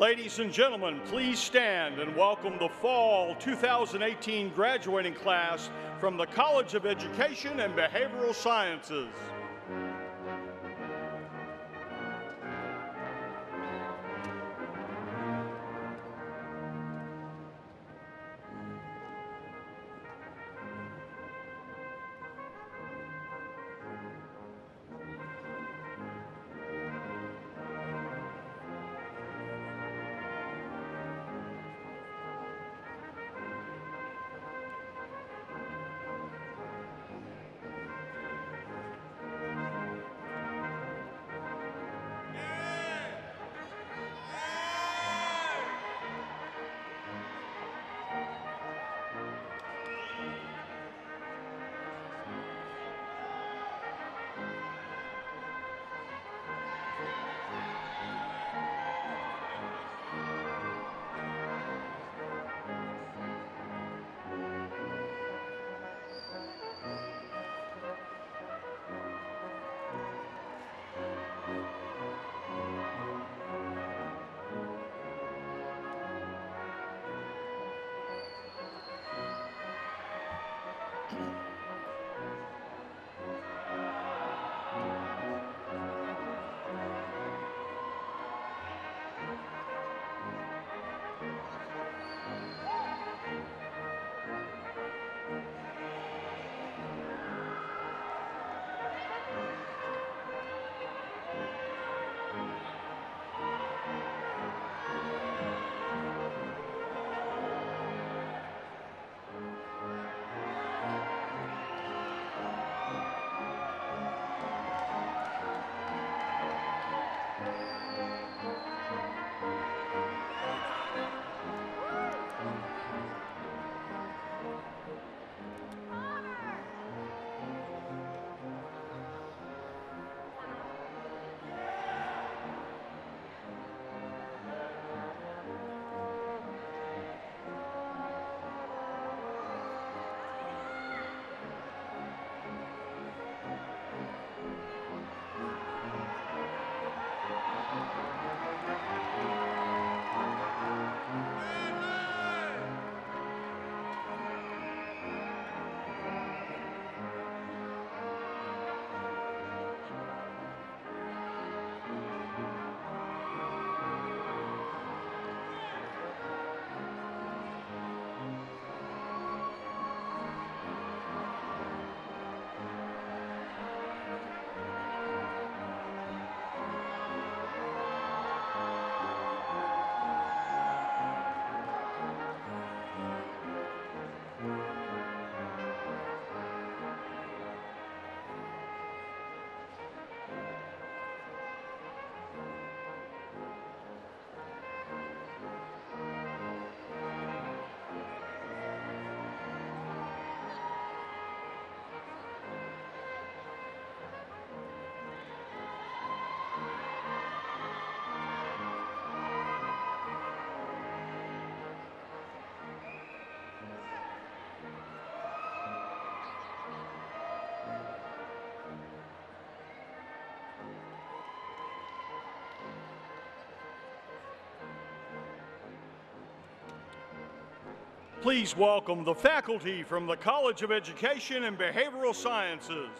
Ladies and gentlemen, please stand and welcome the Fall 2018 graduating class from the College of Education and Behavioral Sciences. Please welcome the faculty from the College of Education and Behavioral Sciences.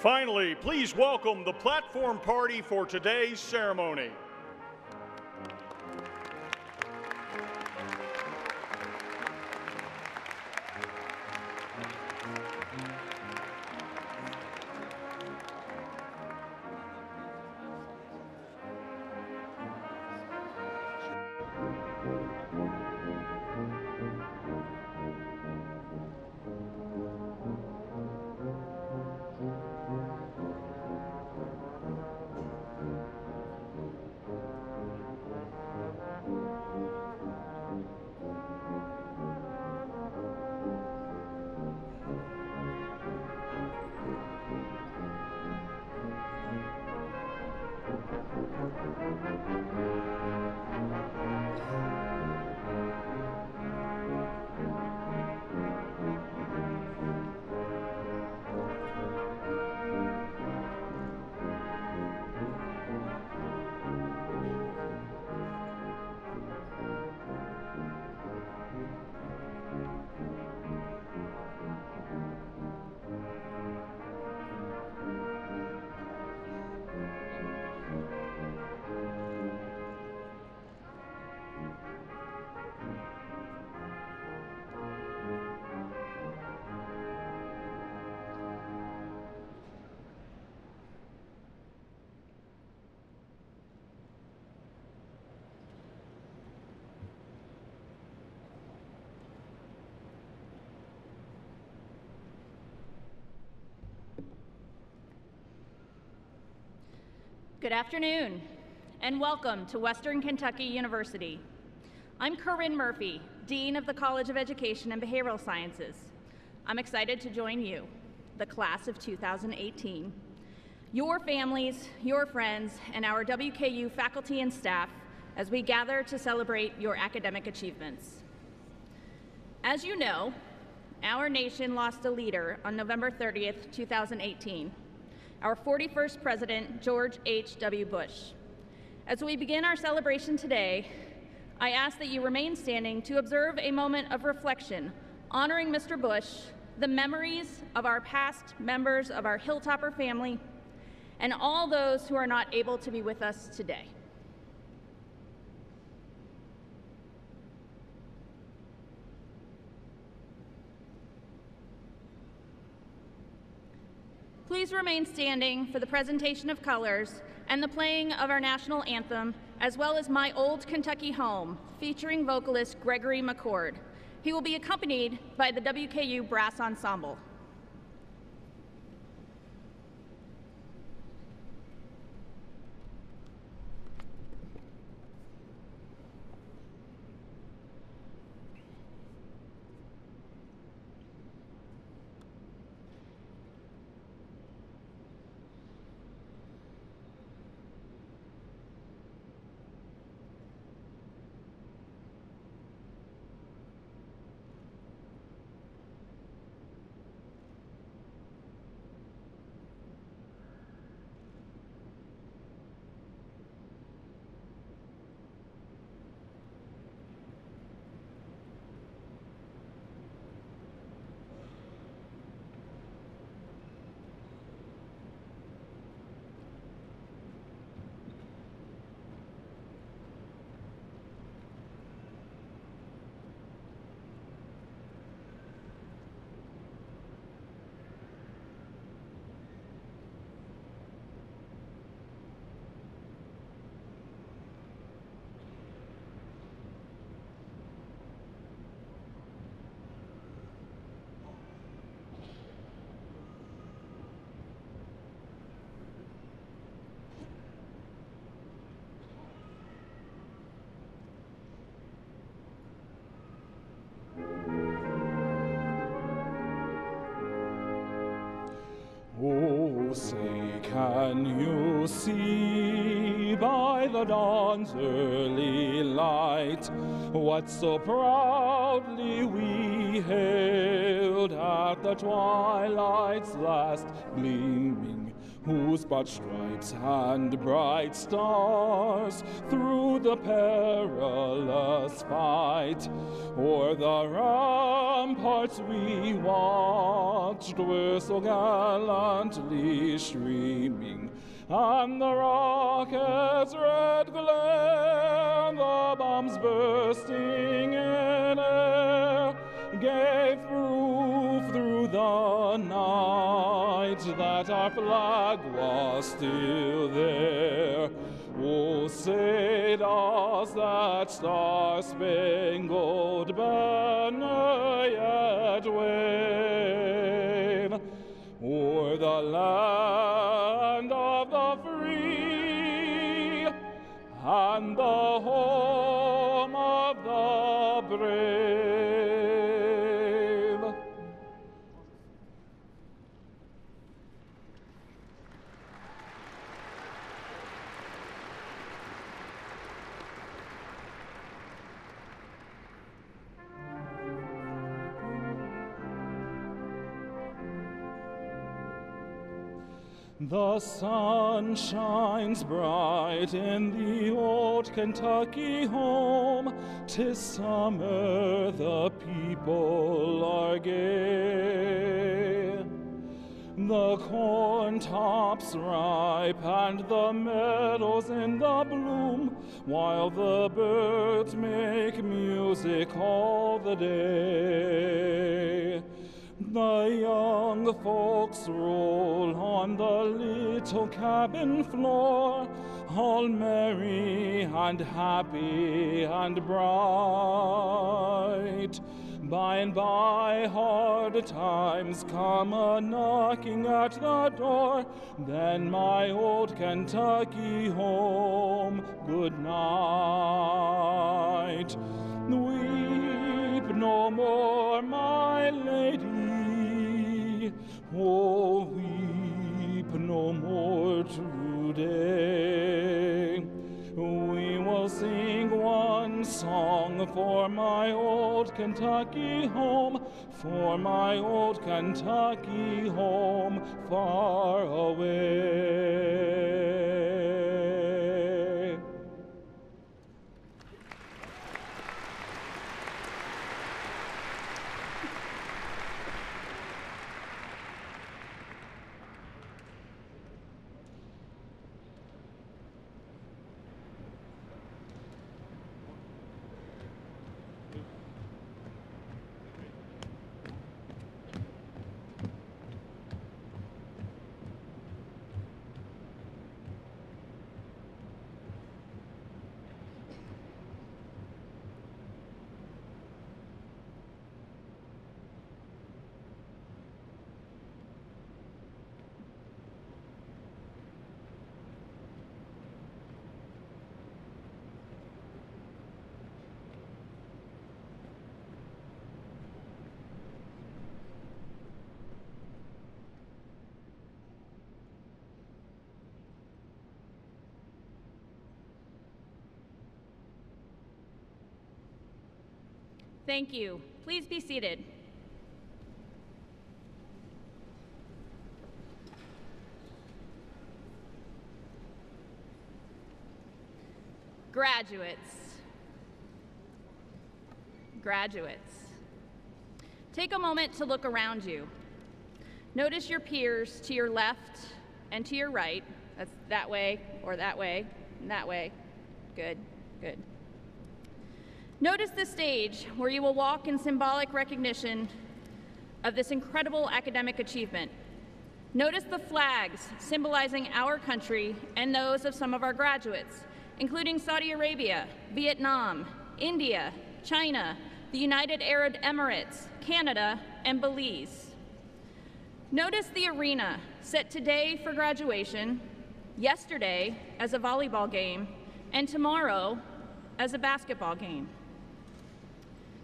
Finally, please welcome the platform party for today's ceremony. Good afternoon, and welcome to Western Kentucky University. I'm Corinne Murphy, Dean of the College of Education and Behavioral Sciences. I'm excited to join you, the class of 2018, your families, your friends, and our WKU faculty and staff as we gather to celebrate your academic achievements. As you know, our nation lost a leader on November 30th, 2018. Our 41st President, George H.W. Bush. As we begin our celebration today, I ask that you remain standing to observe a moment of reflection, honoring Mr. Bush, the memories of our past members of our Hilltopper family, and all those who are not able to be with us today. Please remain standing for the presentation of colors and the playing of our national anthem, as well as My Old Kentucky Home, featuring vocalist Gregory McCord. He will be accompanied by the WKU Brass Ensemble. Oh, say, can you see by the dawn's early light what so proudly we hailed at the twilight's last gleaming, whose broad stripes and bright stars through the perilous fight o'er the ramparts we watched were so gallantly streaming, and the rocket's red glare, the bombs bursting in air, gave proof through the night that our flag was still there. Oh, say does that star-spangled banner yet wave o'er the land of the free and the home of the brave? The sun shines bright in the old Kentucky home. 'Tis summer, the people are gay. The corn tops ripe and the meadows in the bloom, while the birds make music all the day. The young folks roll on the little cabin floor, all merry and happy and bright. By and by hard times come a-knocking at the door, then my old Kentucky home, good night. Weep no more, my lady, oh, weep no more today. We will sing one song for my old Kentucky home, for my old Kentucky home far away. Thank you. Please be seated. Graduates, take a moment to look around you. Notice your peers to your left and to your right. That's that way or that way and that way. Good, good. Notice the stage where you will walk in symbolic recognition of this incredible academic achievement. Notice the flags symbolizing our country and those of some of our graduates, including Saudi Arabia, Vietnam, India, China, the United Arab Emirates, Canada, and Belize. Notice the arena set today for graduation, yesterday as a volleyball game, and tomorrow as a basketball game.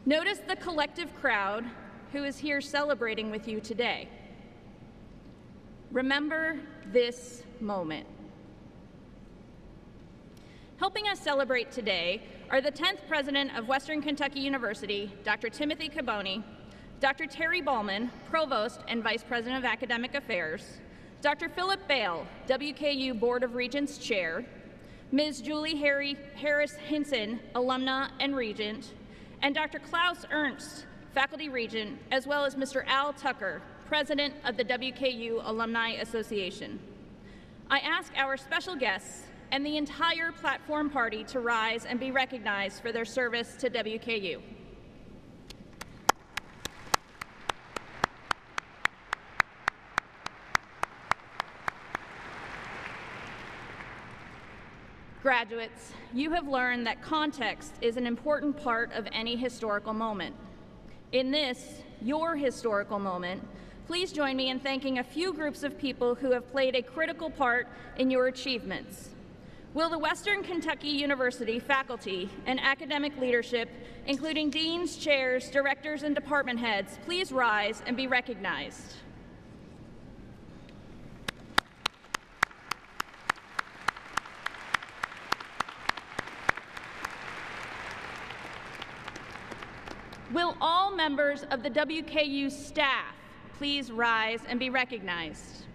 Notice the collective crowd who is here celebrating with you today. Remember this moment. Helping us celebrate today are the 10th president of Western Kentucky University, Dr. Timothy Caboni, Dr. Terry Ballman, Provost and Vice President of Academic Affairs, Dr. Philip Bale, WKU Board of Regents Chair, Ms. Julie Harris-Hinson, Alumna and Regent, and Dr. Klaus Ernst, Faculty Regent, as well as Mr. Al Tucker, President of the WKU Alumni Association. I ask our special guests and the entire platform party to rise and be recognized for their service to WKU. Graduates, you have learned that context is an important part of any historical moment. In this, your historical moment, please join me in thanking a few groups of people who have played a critical part in your achievements. Will the Western Kentucky University faculty and academic leadership, including deans, chairs, directors, and department heads, please rise and be recognized? Will all members of the WKU staff please rise and be recognized?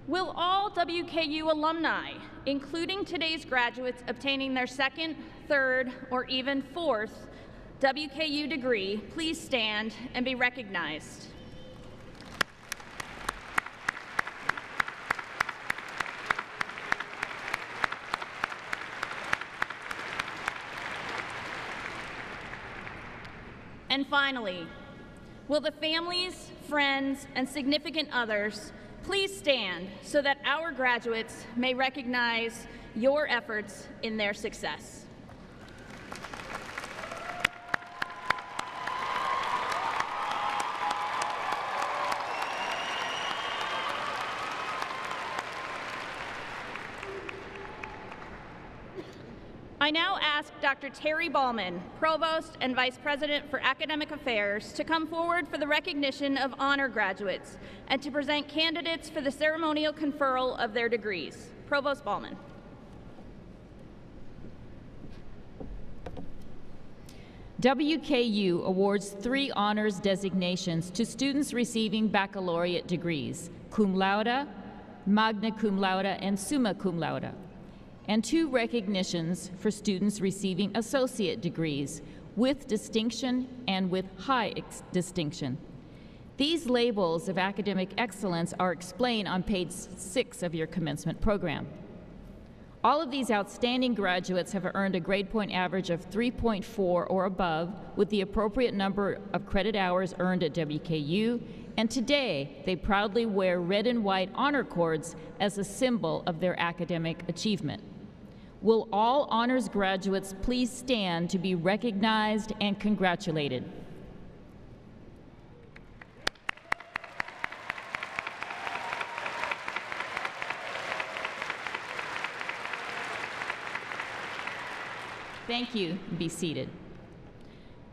Will all WKU alumni, including today's graduates obtaining their second, third, or even fourth WKU degree, please stand and be recognized? And finally, will the families, friends, and significant others please stand so that our graduates may recognize your efforts in their success? I now ask Dr. Terry Ballman, Provost and Vice President for Academic Affairs, to come forward for the recognition of honor graduates and to present candidates for the ceremonial conferral of their degrees. Provost Ballman. WKU awards 3 honors designations to students receiving baccalaureate degrees, cum laude, magna cum laude, and summa cum laude, and 2 recognitions for students receiving associate degrees with distinction and with high distinction. These labels of academic excellence are explained on page 6 of your commencement program. All of these outstanding graduates have earned a grade point average of 3.4 or above with the appropriate number of credit hours earned at WKU, and today they proudly wear red and white honor cords as a symbol of their academic achievement. Will all honors graduates please stand to be recognized and congratulated? Thank you. Be seated.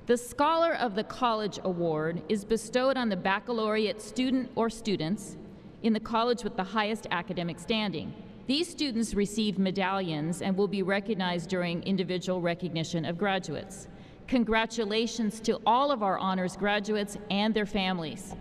The Scholar of the College Award is bestowed on the baccalaureate student or students in the college with the highest academic standing. These students receive medallions and will be recognized during individual recognition of graduates. Congratulations to all of our honors graduates and their families.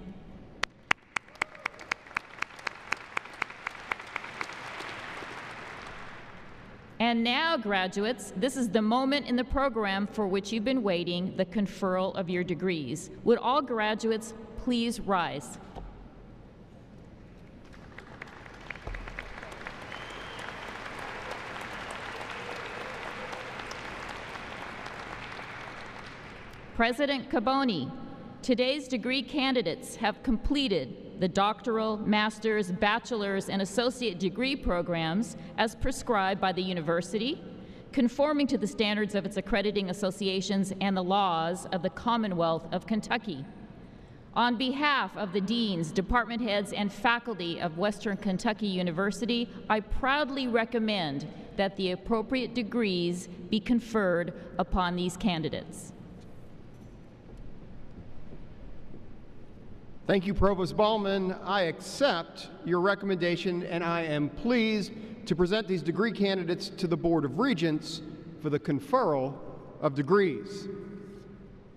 And now, graduates, this is the moment in the program for which you've been waiting, the conferral of your degrees. Would all graduates please rise? President Caboni, today's degree candidates have completed the doctoral, master's, bachelor's, and associate degree programs as prescribed by the university, conforming to the standards of its accrediting associations and the laws of the Commonwealth of Kentucky. On behalf of the deans, department heads, and faculty of Western Kentucky University, I proudly recommend that the appropriate degrees be conferred upon these candidates. Thank you, Provost Ballman. I accept your recommendation, and I am pleased to present these degree candidates to the Board of Regents for the conferral of degrees.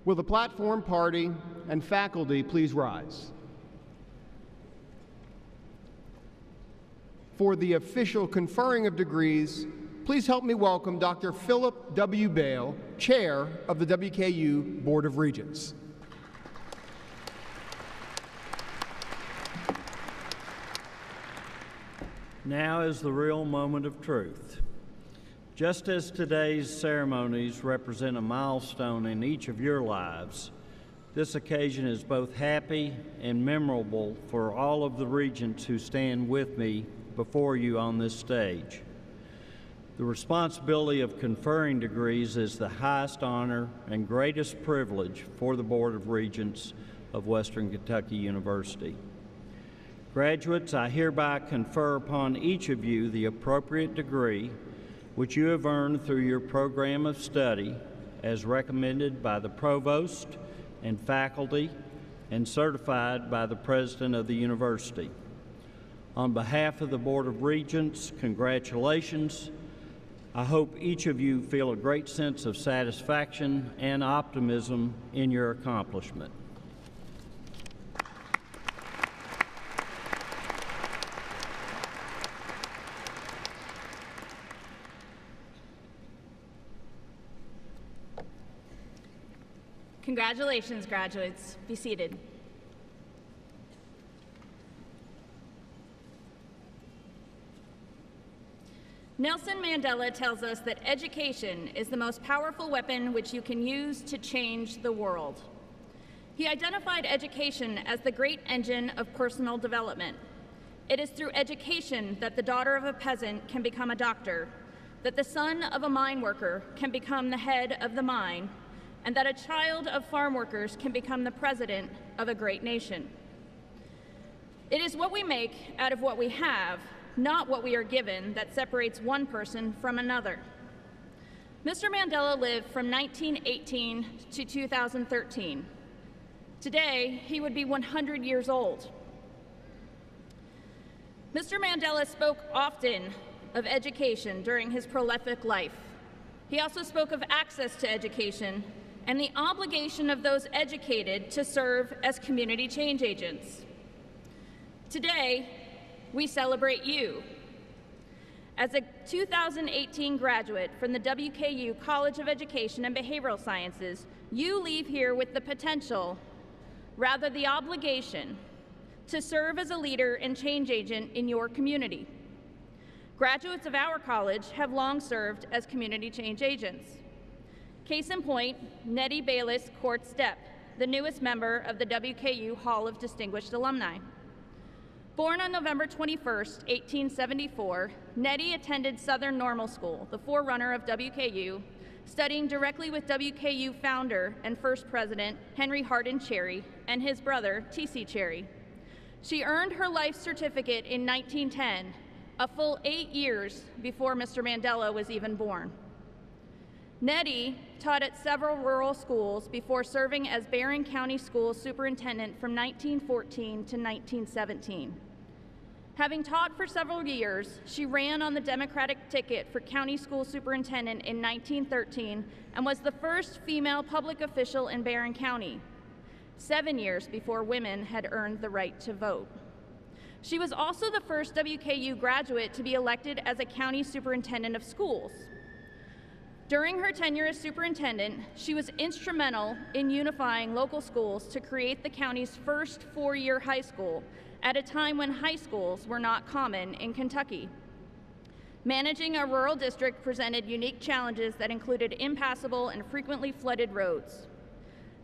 Will the platform party and faculty please rise? For the official conferring of degrees, please help me welcome Dr. Philip W. Bale, Chair of the WKU Board of Regents. Now is the real moment of truth. Just as today's ceremonies represent a milestone in each of your lives, this occasion is both happy and memorable for all of the regents who stand with me before you on this stage. The responsibility of conferring degrees is the highest honor and greatest privilege for the Board of Regents of Western Kentucky University. Graduates, I hereby confer upon each of you the appropriate degree which you have earned through your program of study as recommended by the provost and faculty and certified by the president of the university. On behalf of the Board of Regents, congratulations. I hope each of you feel a great sense of satisfaction and optimism in your accomplishment. Congratulations, graduates. Be seated. Nelson Mandela tells us that education is the most powerful weapon which you can use to change the world. He identified education as the great engine of personal development. It is through education that the daughter of a peasant can become a doctor, that the son of a mine worker can become the head of the mine, and that a child of farm workers can become the president of a great nation. It is what we make out of what we have, not what we are given, that separates one person from another. Mr. Mandela lived from 1918 to 2013. Today, he would be 100 years old. Mr. Mandela spoke often of education during his prolific life. He also spoke of access to education and the obligation of those educated to serve as community change agents. Today, we celebrate you. As a 2018 graduate from the WKU College of Education and Behavioral Sciences, you leave here with the potential, rather the obligation, to serve as a leader and change agent in your community. Graduates of our college have long served as community change agents. Case in point, Nettie Bayless Court Stepp, the newest member of the WKU Hall of Distinguished Alumni. Born on November 21st, 1874, Nettie attended Southern Normal School, the forerunner of WKU, studying directly with WKU founder and first president Henry Hardin Cherry and his brother T.C. Cherry. She earned her life certificate in 1910, a full 8 years before Mr. Mandela was even born. Nettie taught at several rural schools before serving as Barron County School Superintendent from 1914 to 1917. Having taught for several years, she ran on the Democratic ticket for County School Superintendent in 1913 and was the first female public official in Barron County, 7 years before women had earned the right to vote. She was also the first WKU graduate to be elected as a county superintendent of schools. During her tenure as superintendent, she was instrumental in unifying local schools to create the county's first four-year high school at a time when high schools were not common in Kentucky. Managing a rural district presented unique challenges that included impassable and frequently flooded roads.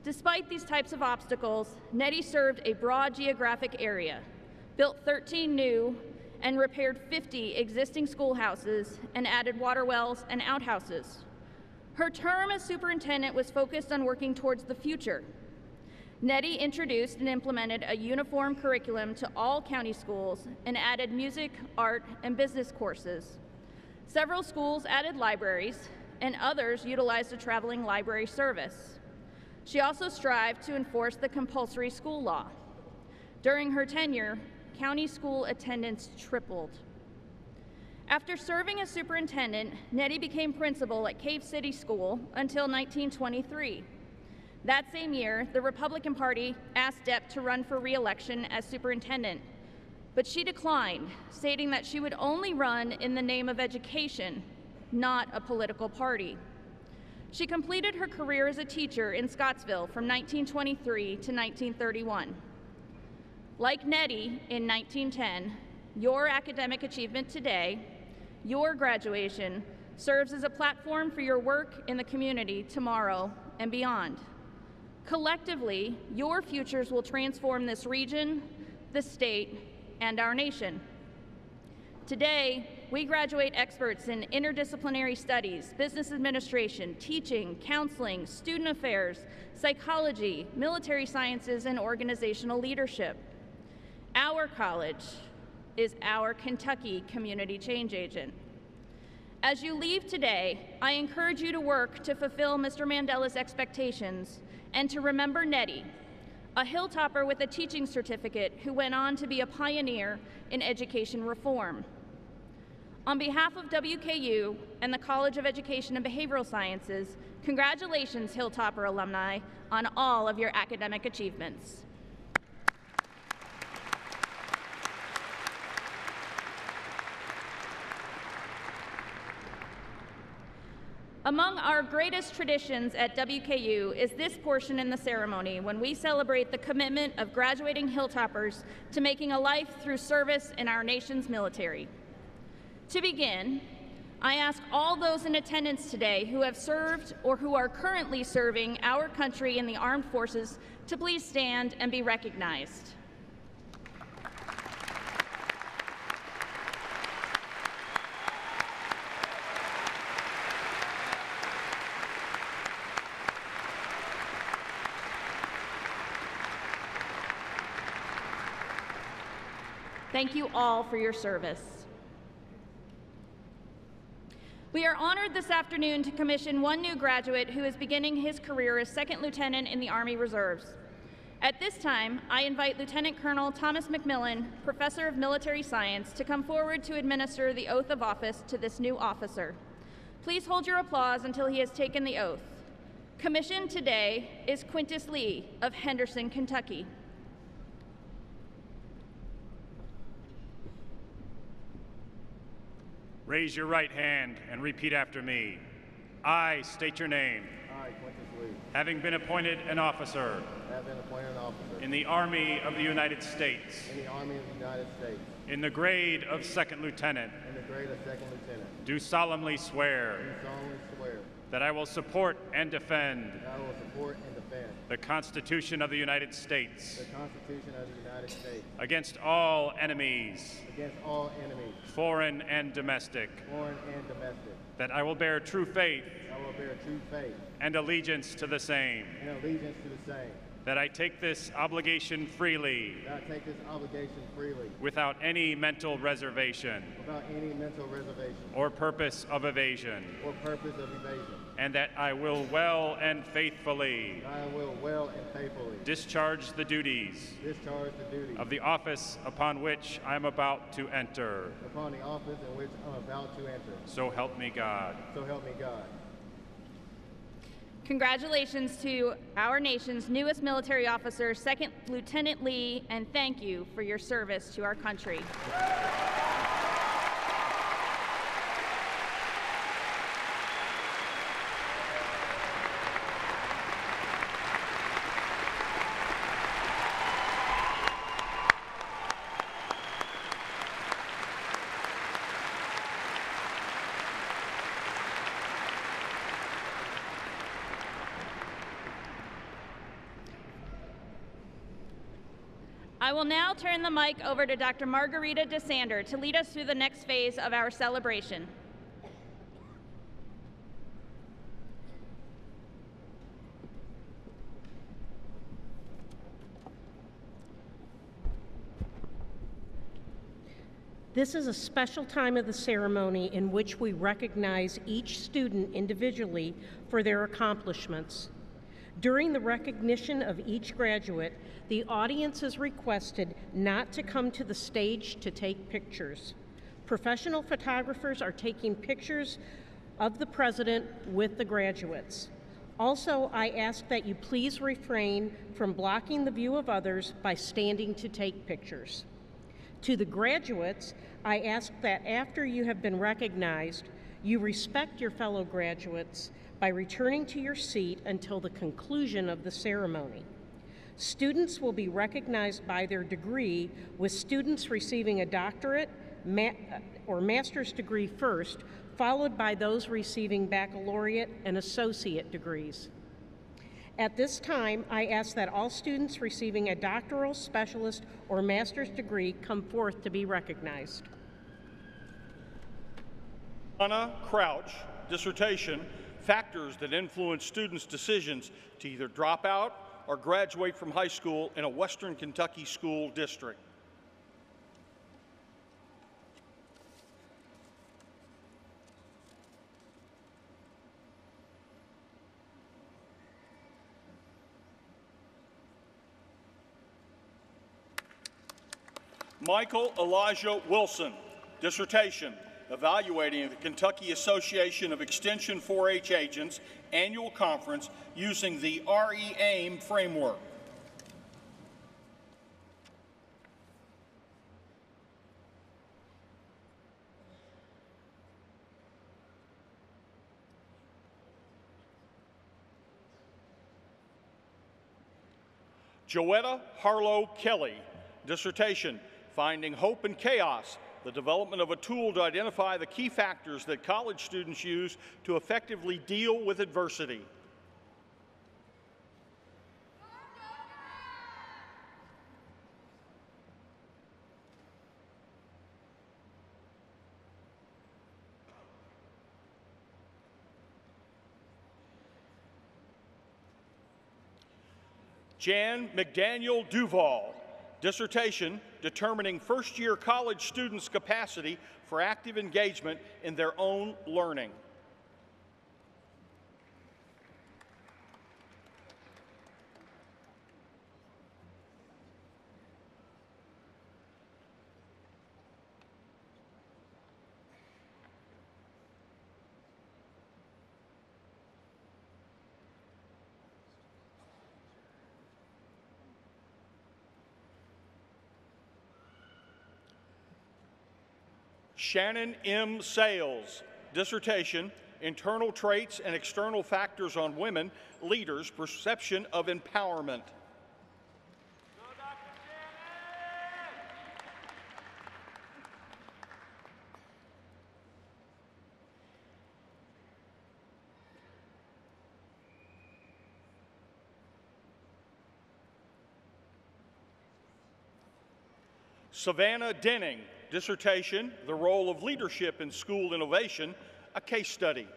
Despite these types of obstacles, Nettie served a broad geographic area, built 13 new and repaired 50 existing schoolhouses, and added water wells and outhouses. Her term as superintendent was focused on working towards the future. Nettie introduced and implemented a uniform curriculum to all county schools and added music, art, and business courses. Several schools added libraries, and others utilized a traveling library service. She also strived to enforce the compulsory school law. During her tenure, county school attendance tripled. After serving as superintendent, Nettie became principal at Cave City School until 1923. That same year, the Republican Party asked Depp to run for re-election as superintendent, but she declined, stating that she would only run in the name of education, not a political party. She completed her career as a teacher in Scottsville from 1923 to 1931. Like Nettie in 1910, your academic achievement today, your graduation, serves as a platform for your work in the community tomorrow and beyond. Collectively, your futures will transform this region, the state, and our nation. Today, we graduate experts in interdisciplinary studies, business administration, teaching, counseling, student affairs, psychology, military sciences, and organizational leadership. Our college is our Kentucky community change agent. As you leave today, I encourage you to work to fulfill Mr. Mandela's expectations and to remember Nettie, a Hilltopper with a teaching certificate who went on to be a pioneer in education reform. On behalf of WKU and the College of Education and Behavioral Sciences, congratulations, Hilltopper alumni, on all of your academic achievements. Among our greatest traditions at WKU is this portion in the ceremony when we celebrate the commitment of graduating Hilltoppers to making a life through service in our nation's military. To begin, I ask all those in attendance today who have served or who are currently serving our country in the armed forces to please stand and be recognized. Thank you all for your service. We are honored this afternoon to commission one new graduate who is beginning his career as Second Lieutenant in the Army Reserves. At this time, I invite Lieutenant Colonel Thomas McMillan, Professor of Military Science, to come forward to administer the oath of office to this new officer. Please hold your applause until he has taken the oath. Commissioned today is Quintus Lee of Henderson, Kentucky. Raise your right hand and repeat after me. I state your name. I, Quintus Lee. Having been appointed an officer. Have been appointed an officer. In the Army of the United States. In the Army of the United States. In the grade of Second Lieutenant. In the grade of Second Lieutenant. Do solemnly swear. Do solemnly swear. That I will support and defend. That I will support and defend. The Constitution of the United States. The Constitution of the United States. Against all enemies. Against all enemies. Foreign and domestic. Foreign and domestic. That I will bear true faith. I will bear true faith. And allegiance to the same. And allegiance to the same. That I take this obligation freely. That I take this obligation freely. Without any mental reservation. Without any mental reservation. Or purpose of evasion. Or purpose of evasion. And that I will well and faithfully. I will well and faithfully. Discharge the duties. Discharge the duties. Of the office upon which I am about to enter. Upon the office in which I am about to enter. So help me God. So help me God. Congratulations to our nation's newest military officer, Second Lieutenant Lee, and thank you for your service to our country. I will now turn the mic over to Dr. Margarita DeSander to lead us through the next phase of our celebration. This is a special time of the ceremony in which we recognize each student individually for their accomplishments. During the recognition of each graduate, the audience is requested not to come to the stage to take pictures. Professional photographers are taking pictures of the president with the graduates. Also, I ask that you please refrain from blocking the view of others by standing to take pictures. To the graduates, I ask that after you have been recognized, you respect your fellow graduates by returning to your seat until the conclusion of the ceremony. Students will be recognized by their degree, with students receiving a doctorate or master's degree first, followed by those receiving baccalaureate and associate degrees. At this time, I ask that all students receiving a doctoral, specialist, or master's degree come forth to be recognized. Anna Crouch, dissertation, Factors that Influence Students' Decisions to Either Drop Out or Graduate from High School in a Western Kentucky School District. Michael Elijah Wilson, dissertation, Evaluating the Kentucky Association of Extension 4-H Agents Annual Conference using the RE-AIM framework. Joetta Harlow Kelly, dissertation, Finding Hope in Chaos, the development of a tool to identify the key factors that college students use to effectively deal with adversity. Jan McDaniel Duval, dissertation, Determining First-Year College Students' Capacity for Active Engagement in Their Own Learning. Shannon M. Sales, dissertation, Internal Traits and External Factors on Women Leaders' Perception of Empowerment. Savannah Denning, dissertation, The Role of Leadership in School Innovation, a case study.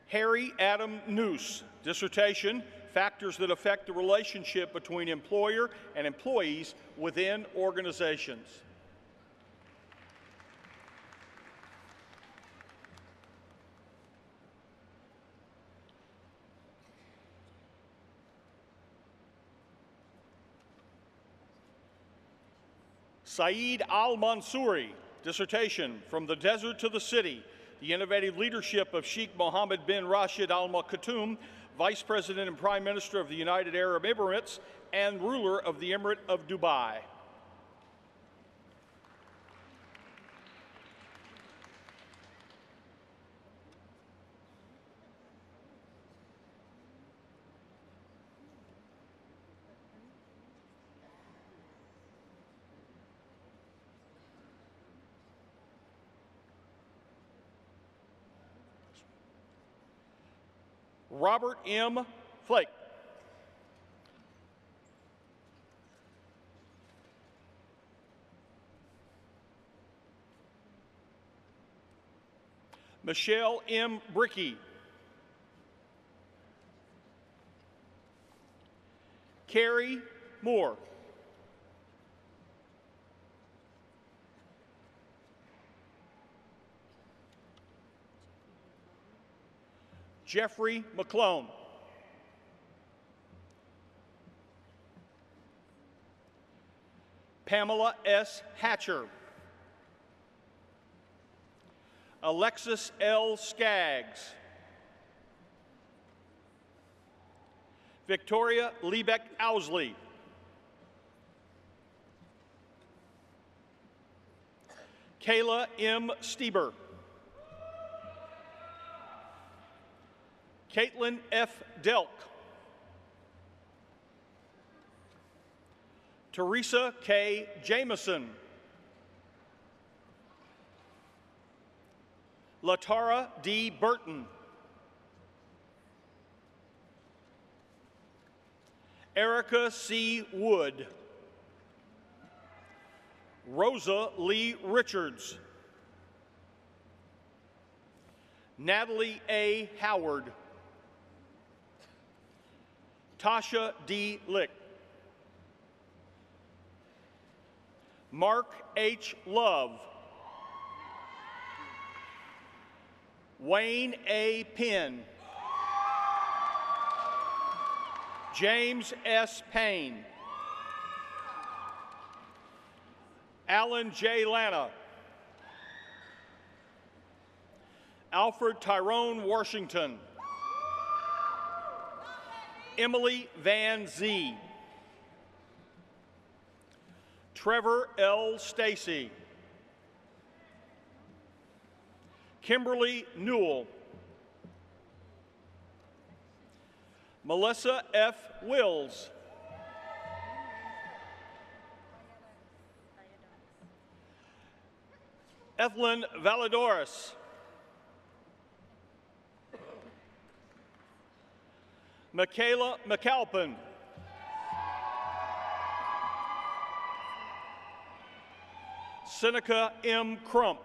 Harry Adam Noose, dissertation, Factors that Affect the Relationship Between Employer and Employees Within Organizations. Saeed Al-Mansouri, dissertation, From the Desert to the City, the Innovative Leadership of Sheikh Mohammed bin Rashid Al Maktoum, Vice President and Prime Minister of the United Arab Emirates and ruler of the Emirate of Dubai. Robert M. Flake. Michelle M. Brickey. Carrie Moore. Jeffrey McClone. Pamela S. Hatcher. Alexis L. Skaggs. Victoria Liebeck Owsley. Kayla M. Stieber. Caitlin F. Delk. Teresa K. Jameson. Latara D. Burton. Erica C. Wood. Rosa Lee Richards. Natalie A. Howard. Tasha D. Lick. Mark H. Love. Wayne A. Penn. James S. Payne. Alan J. Lana. Alfred Tyrone Washington. Emily Van Zee. Trevor L. Stacy. Kimberly Newell. Melissa F. Wills. Ethlyn Valadoris. Michaela McAlpin. Seneca M. Crump.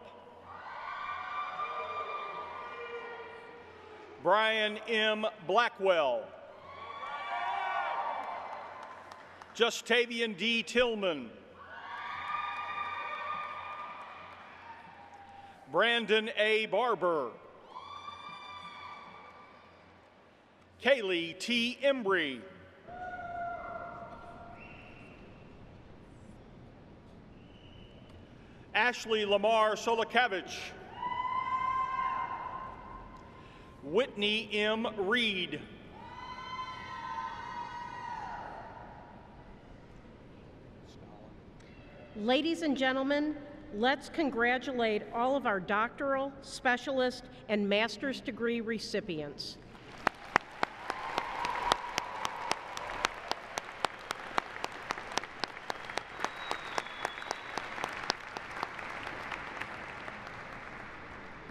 Brian M. Blackwell. Justavian D. Tillman. Brandon A. Barber. Kaylee T. Embry. Ashley Lamar Solikavich. Whitney M. Reed. Ladies and gentlemen, let's congratulate all of our doctoral, specialist, and master's degree recipients.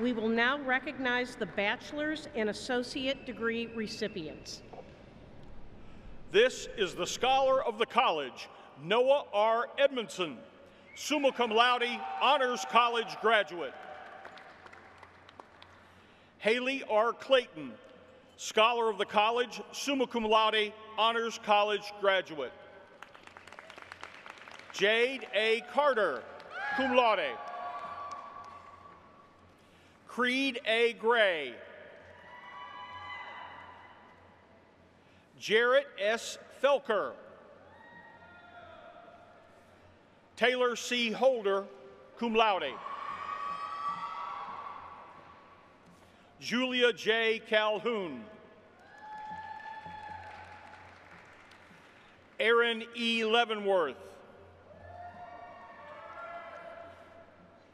We will now recognize the bachelor's and associate degree recipients. This is the Scholar of the College, Noah R. Edmondson, summa cum laude, Honors College graduate. Haley R. Clayton, Scholar of the College, summa cum laude, Honors College graduate. Jade A. Carter, cum laude. Creed A. Gray. Jarrett S. Felker. Taylor C. Holder, cum laude. Julia J. Calhoun. Aaron E. Leavenworth.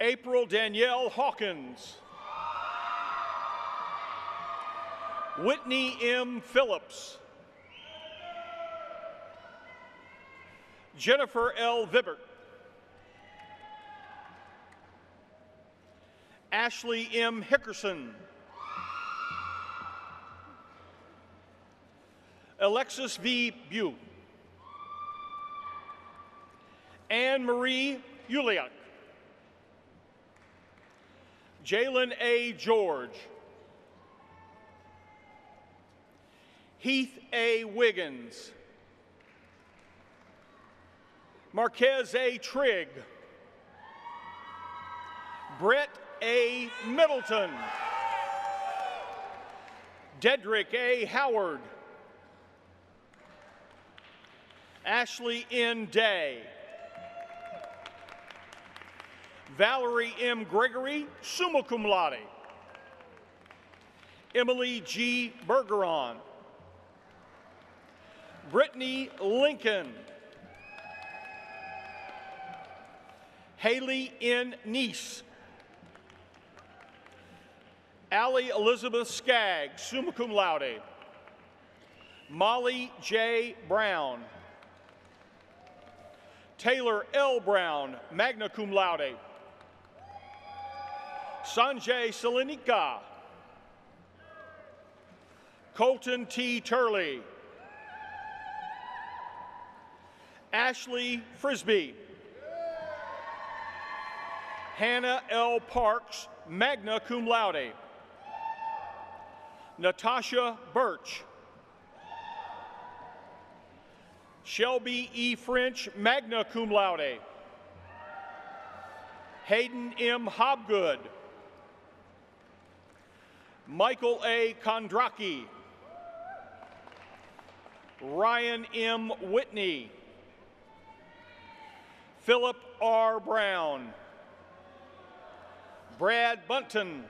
April Danielle Hawkins. Whitney M. Phillips. Jennifer L. Vibert. Ashley M. Hickerson. Alexis V. Bute. Anne Marie Uliak. Jalen A. George. Heath A. Wiggins. Marquez A. Trigg. Brett A. Middleton. Dedrick A. Howard. Ashley N. Day. Valerie M. Gregory, summa cum laude. Emily G. Bergeron. Brittany Lincoln. Haley N. Neese. Allie Elizabeth Skaggs, summa cum laude. Molly J. Brown. Taylor L. Brown, magna cum laude. Sanjay Salinika. Colton T. Turley. Ashley Frisbee. Hannah L. Parks, magna cum laude. Natasha Birch. Shelby E. French, magna cum laude. Hayden M. Hobgood. Michael A. Kondracki. Ryan M. Whitney. Philip R. Brown. Brad Bunton.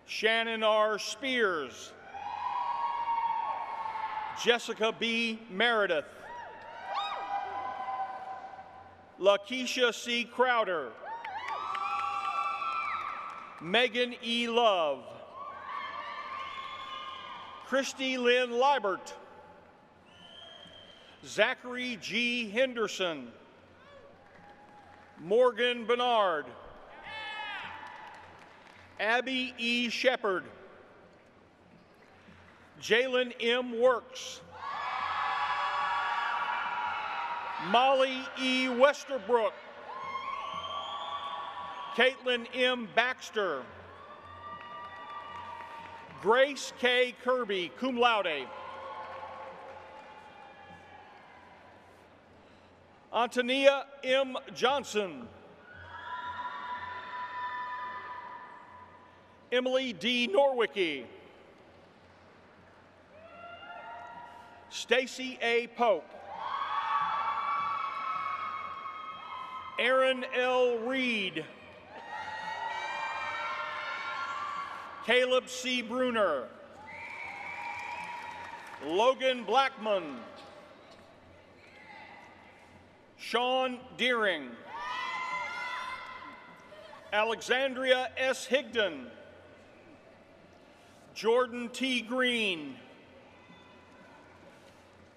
Shannon R. Spears. Jessica B. Meredith. Lakeisha C. Crowder. Megan E. Love. Christy Lynn Liebert. Zachary G. Henderson. Morgan Bernard. Abby E. Shepard. Jalen M. Works. Molly E. Westerbrook. Caitlin M. Baxter. Grace K. Kirby, cum laude. Antonia M. Johnson. Emily D. Norwicki. Stacy A. Pope. Aaron L. Reed. Caleb C. Bruner. Logan Blackman. Sean Deering. Alexandria S. Higdon. Jordan T. Green.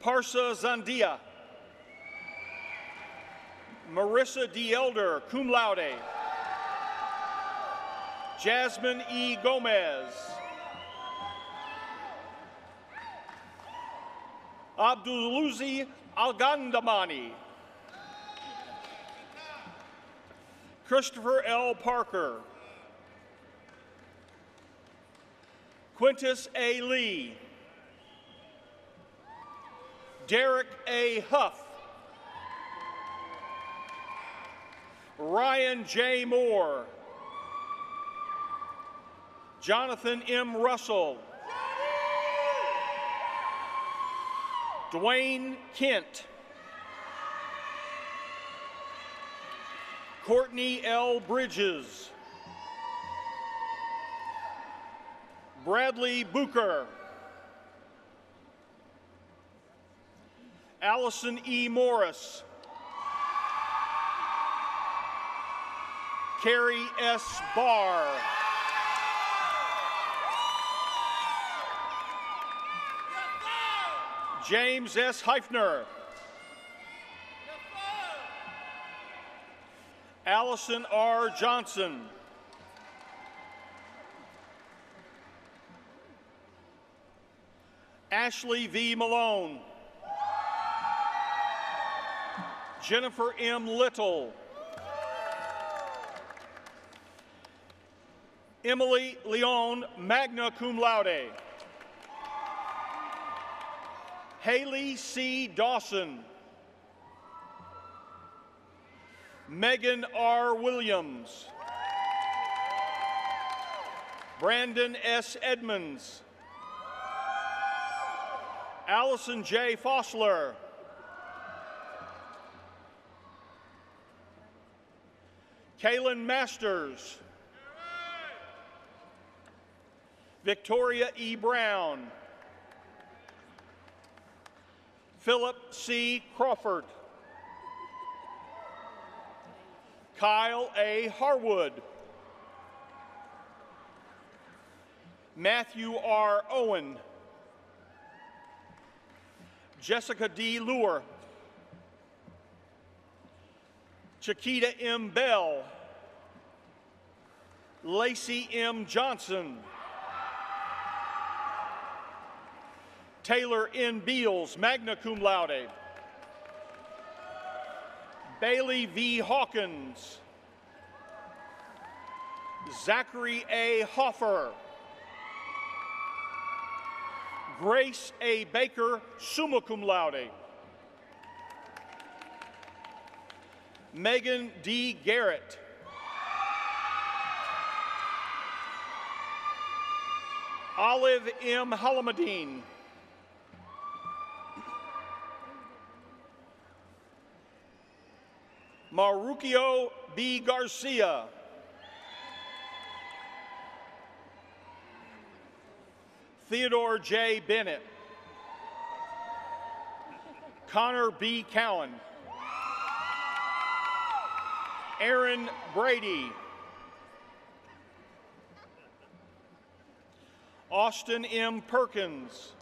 Parsa Zandia. Marissa D. Elder, cum laude. Jasmine E. Gomez. Abduluzi Algandamani. Christopher L. Parker. Quintus A. Lee. Derek A. Huff. Ryan J. Moore. Jonathan M. Russell. Dwayne Kent. Courtney L. Bridges. Bradley Booker. Allison E. Morris. Carrie S. Barr. James S. Heifner. Allison R. Johnson. Ashley V. Malone. Jennifer M. Little. Emily Leon, magna cum laude. Haley C. Dawson. Megan R. Williams. Brandon S. Edmonds. Allison J. Fossler. Kaylin Masters. Victoria E. Brown. Philip C. Crawford. Kyle A. Harwood. Matthew R. Owen. Jessica D. Luer. Chiquita M. Bell. Lacey M. Johnson. Taylor N. Beals, magna cum laude. Bailey V. Hawkins. Zachary A. Hoffer. Grace A. Baker, summa cum laude. Megan D. Garrett. Olive M. Halamadine. Marucchio B. Garcia. Theodore J. Bennett. Connor B. Cowan. Aaron Brady. Austin M. Perkins.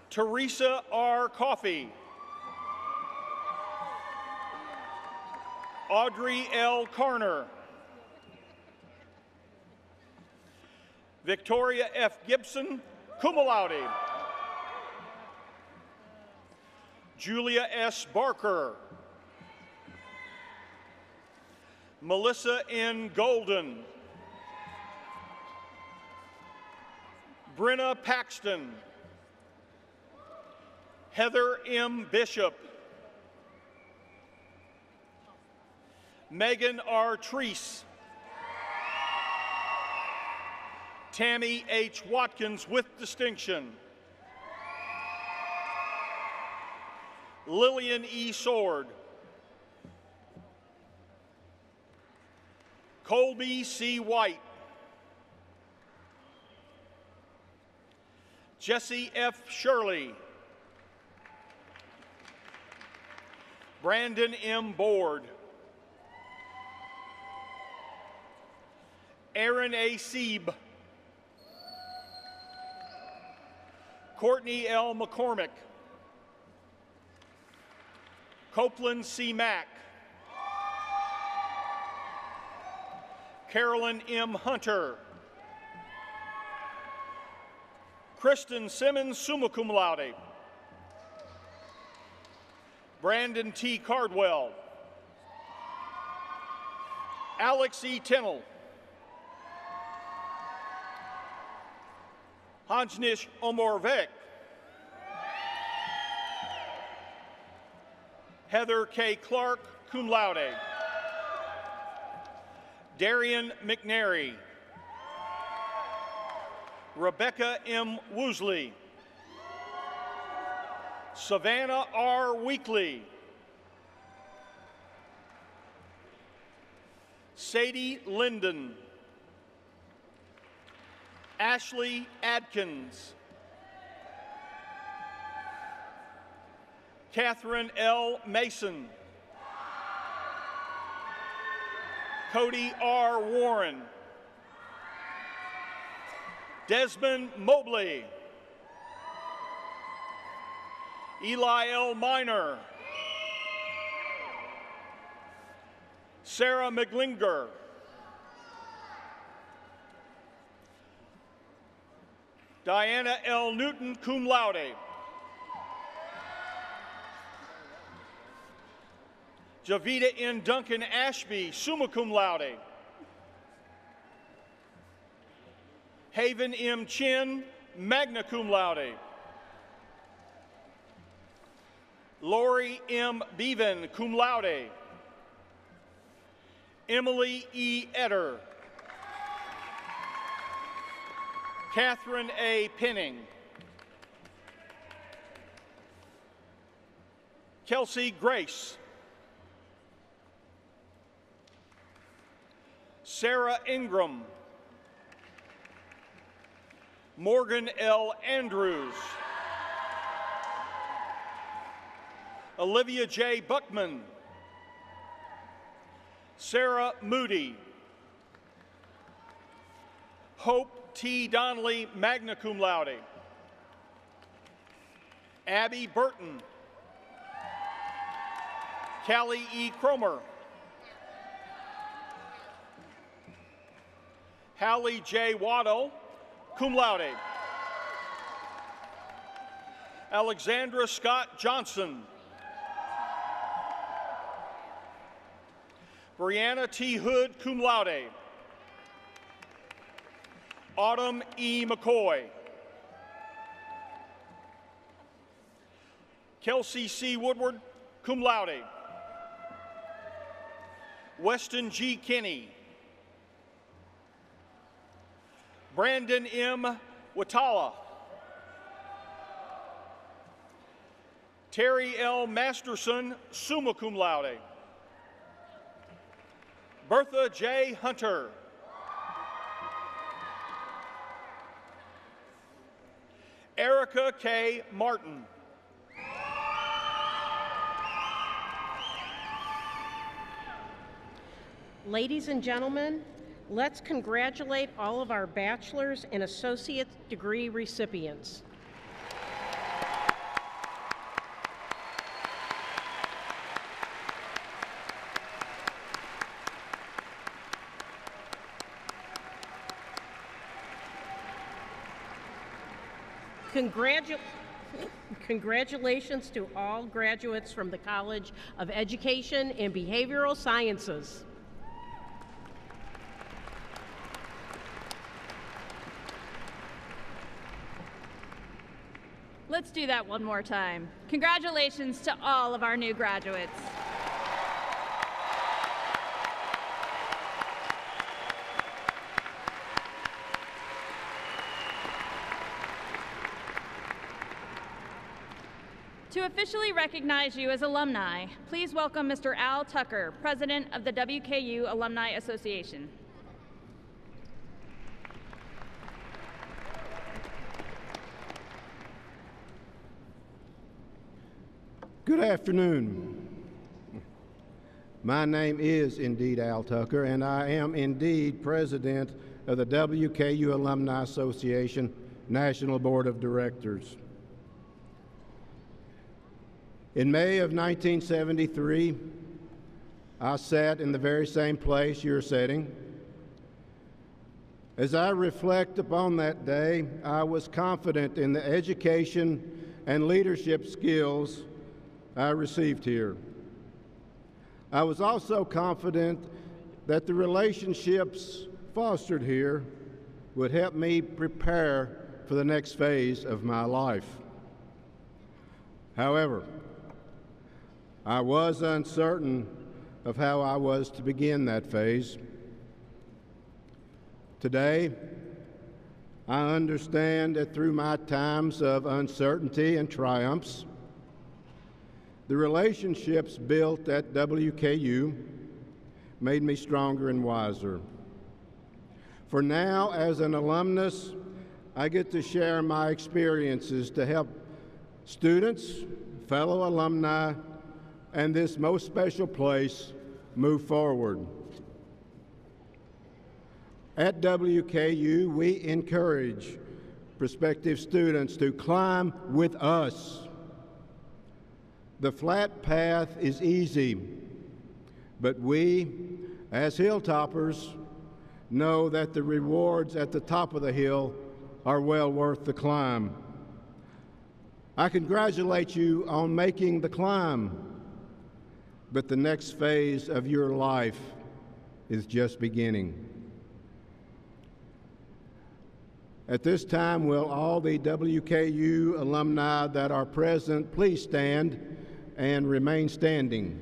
Teresa R. Coffey. Audrey L. Carner. Victoria F. Gibson, cum laude. Julia S. Barker. Melissa N. Golden. Brenna Paxton. Heather M. Bishop. Megan R. Treese. Tammy H. Watkins with distinction. Lillian E. Sword. Colby C. White. Jesse F. Shirley. Brandon M. Board. Aaron A. Sieb. Courtney L. McCormick. Copeland C. Mack. Carolyn M. Hunter. Kristen Simmons, summa cum laude. Brandon T. Cardwell. Alex E. Tinnell. Hanjnish Omorvek. Heather K. Clark, cum laude. Darian McNary. Rebecca M. Woosley. Savannah R. Weekly. Sadie Linden. Ashley Adkins. Catherine L. Mason. Cody R. Warren. Desmond Mobley. Eli L. Miner. Sarah McGlinger. Diana L. Newton, cum laude. Javita N. Duncan Ashby, summa cum laude. Haven M. Chin, magna cum laude. Lori M. Bevan, cum laude. Emily E. Etter. Catherine A. Penning. Kelsey Grace. Sarah Ingram. Morgan L. Andrews. Olivia J. Buckman. Sarah Moody. Hope T. Donnelly, magna cum laude. Abby Burton. Callie E. Cromer. Hallie J. Waddle, cum laude. Alexandra Scott Johnson. Brianna T. Hood, cum laude. Autumn E. McCoy. Kelsey C. Woodward, cum laude. Weston G. Kinney. Brandon M. Watala. Terry L. Masterson, summa cum laude. Bertha J. Hunter. Erica K. Martin. Ladies and gentlemen, let's congratulate all of our bachelor's and associate degree recipients. Congratulations to all graduates from the College of Education and Behavioral Sciences. Let's do that one more time. Congratulations to all of our new graduates. To officially recognize you as alumni, please welcome Mr. Al Tucker, President of the WKU Alumni Association. Good afternoon. My name is indeed Al Tucker, and I am indeed President of the WKU Alumni Association National Board of Directors. In May of 1973, I sat in the very same place you're sitting. As I reflect upon that day, I was confident in the education and leadership skills I received here. I was also confident that the relationships fostered here would help me prepare for the next phase of my life. However, I was uncertain of how I was to begin that phase. Today, I understand that through my times of uncertainty and triumphs, the relationships built at WKU made me stronger and wiser. For now, as an alumnus, I get to share my experiences to help students, fellow alumni, and this most special place move forward. At WKU, we encourage prospective students to climb with us. The flat path is easy, but we, as hilltoppers, know that the rewards at the top of the hill are well worth the climb. I congratulate you on making the climb, but the next phase of your life is just beginning. At this time, will all the WKU alumni that are present please stand and remain standing.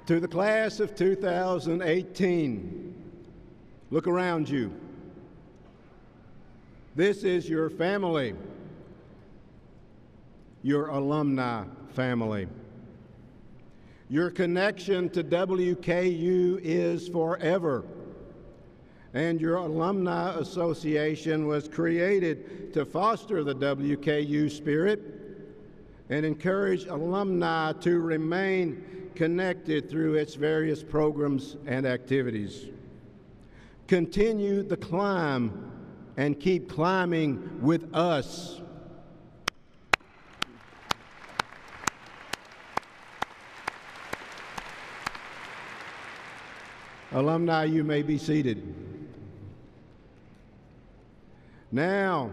To the class of 2018, look around you. This is your family, your alumni family. Your connection to WKU is forever, and your alumni association was created to foster the WKU spirit and encourage alumni to remain connected through its various programs and activities. Continue the climb and keep climbing with us. Alumni, you may be seated. Now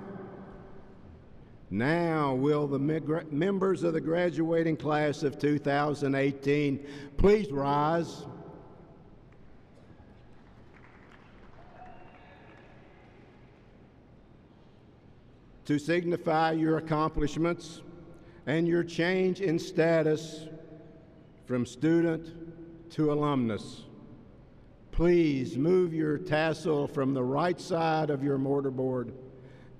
will the members of the graduating class of 2018 please rise. To signify your accomplishments and your change in status from student to alumnus. Please move your tassel from the right side of your mortarboard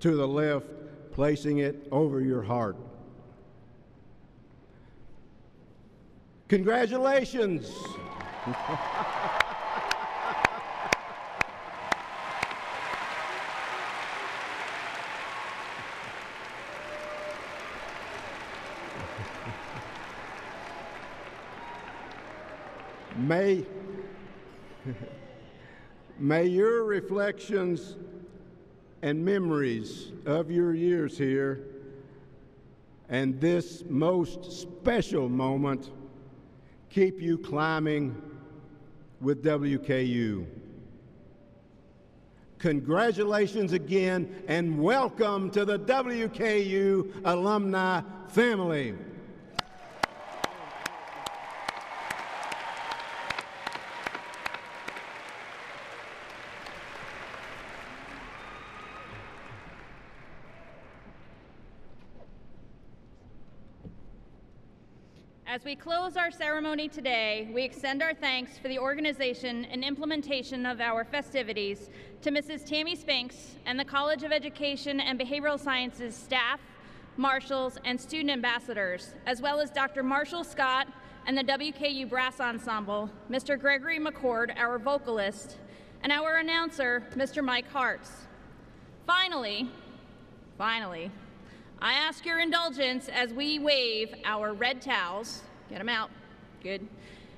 to the left, placing it over your heart. Congratulations! May your reflections and memories of your years here and this most special moment keep you climbing with WKU. Congratulations again, and welcome to the WKU alumni family. As we close our ceremony today, we extend our thanks for the organization and implementation of our festivities to Mrs. Tammy Spinks and the College of Education and Behavioral Sciences staff, marshals, and student ambassadors, as well as Dr. Marshall Scott and the WKU Brass Ensemble, Mr. Gregory McCord, our vocalist, and our announcer, Mr. Mike Hartz. Finally, I ask your indulgence as we wave our red towels. Get them out. Good.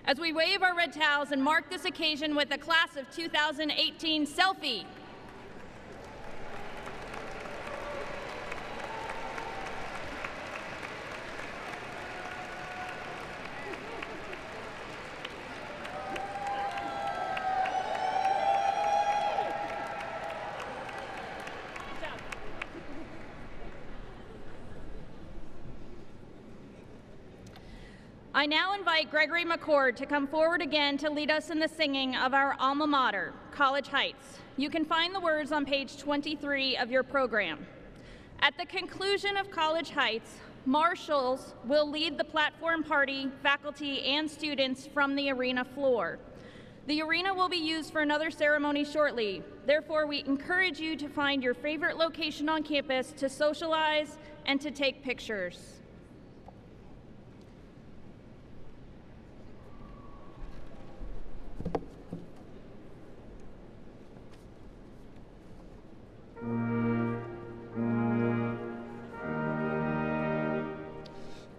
As we wave our red towels and mark this occasion with the Class of 2018 selfie. I now invite Gregory McCord to come forward again to lead us in the singing of our alma mater, College Heights. You can find the words on page 23 of your program. At the conclusion of College Heights, marshals will lead the platform party, faculty, and students from the arena floor. The arena will be used for another ceremony shortly. Therefore, we encourage you to find your favorite location on campus to socialize and to take pictures.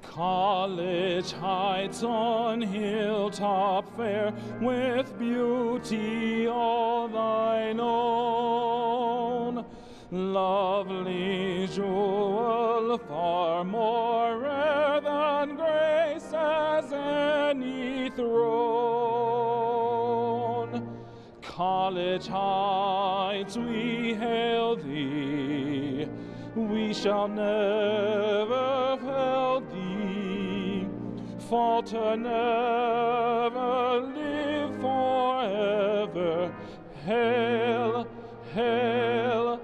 College Heights on hilltop fair, with beauty all thine own. Lovely jewel, far more rare than grace has any throne. College Heights, we hail thee, we shall never fail thee, falter never, live forever. Hail, hail,